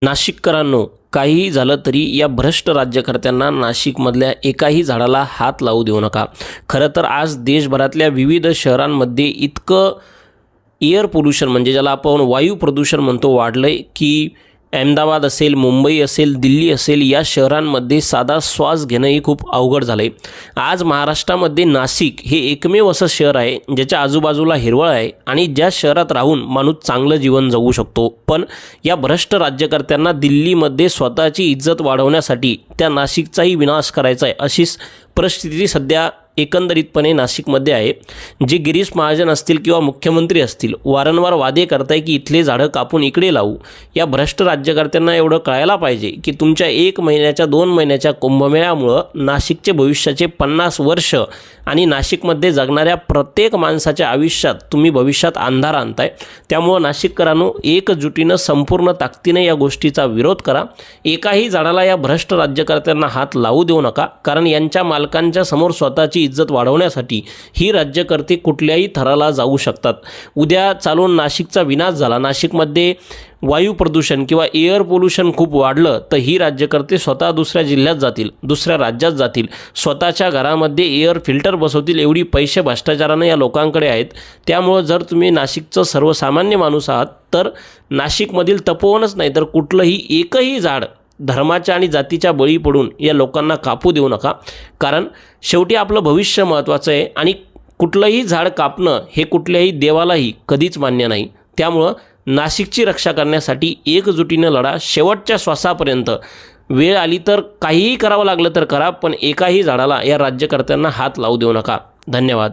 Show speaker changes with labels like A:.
A: नाशिककरांनो, काहीही झालं तरी या भ्रष्ट राज्यकर्त्यांना नाशिकमधल्या एकाही झाडाला हात लावू देऊ नका. खरं तर आज देशभरातल्या विविध शहरांमध्ये इतकं एअर पोल्युशन म्हणजे ज्याला आपण वायू प्रदूषण म्हणतो वाढलं आहे की अहमदाबाद असेल, मुंबई असेल, दिल्ली असेल या शहरांमध्ये साधा श्वास घेणंही खूप अवघड झालं आहे. आज महाराष्ट्रामध्ये नाशिक हे एकमेव असं शहर आहे ज्याच्या आजूबाजूला हिरवळ आहे आणि ज्या शहरात राहून माणूस चांगलं जीवन जगू शकतो. पण या भ्रष्ट राज्यकर्त्यांना दिल्लीमध्ये स्वतःची इज्जत वाढवण्यासाठी त्या नाशिकचाही विनाश करायचा आहे अशीच परिस्थिती सध्या एकंदरीतपणे नाशिकमध्ये आहे. जे गिरीश महाजन असतील किंवा मुख्यमंत्री असतील वारंवार वादे करताय की इथले झाडं कापून इकडे लावू. या भ्रष्ट राज्यकर्त्यांना एवढं कळायला पाहिजे की तुमच्या 1 महिन्याच्या 2 महिन्याच्या कुंभमेळ्यामुळं नाशिकचे भविष्याचे 50 वर्ष आणि नाशिकमध्ये जगणाऱ्या प्रत्येक माणसाच्या आयुष्यात तुम्ही भविष्यात अंधार आणताय. त्यामुळं नाशिककरांनो, एकजुटीनं संपूर्ण ताकदीने या गोष्टीचा विरोध करा. एकाही झाडाला या भ्रष्ट राज्यकर्त्यांना हात लावू देऊ नका, कारण यांच्या मालकांच्या समोर स्वतःची इज्जत वाढवण्यासाठी ही राज्यकर्ते कुठल्याही थराला जाऊ शकतात. उद्या चालून नाशिकचा विनाश झाला, नाशिकमध्ये वायू प्रदूषण किंवा एअर पोल्युशन खूप वाढलं तर ही राज्यकर्ते स्वतः दुसऱ्या जिल्ह्यात जातील, दुसऱ्या राज्यात जातील, स्वतःच्या घरामध्ये एअर फिल्टर बसवतील. एवढी पैसे भ्रष्टाचारानं या लोकांकडे आहेत. त्यामुळं जर तुम्ही नाशिकचं सर्वसामान्य माणूस आहात तर नाशिकमधील तपोवनच नाही तर कुठलंही एकही झाड धर्माच्या आणि जातीच्या बळी पडून या लोकांना कापू देऊ नका. कारण शेवटी आपलं भविष्य महत्त्वाचं आहे आणि कुठलंही झाड कापणं हे कुठल्याही देवालाही कधीच मान्य नाही. त्यामुळं नाशिकची रक्षा करण्यासाठी एकजुटीनं लढा शेवटच्या श्वासापर्यंत. वेळ आली तर काहीही करावं लागलं तर करा, पण एकाही झाडाला या राज्यकर्त्यांना हात लावू देऊ नका. धन्यवाद.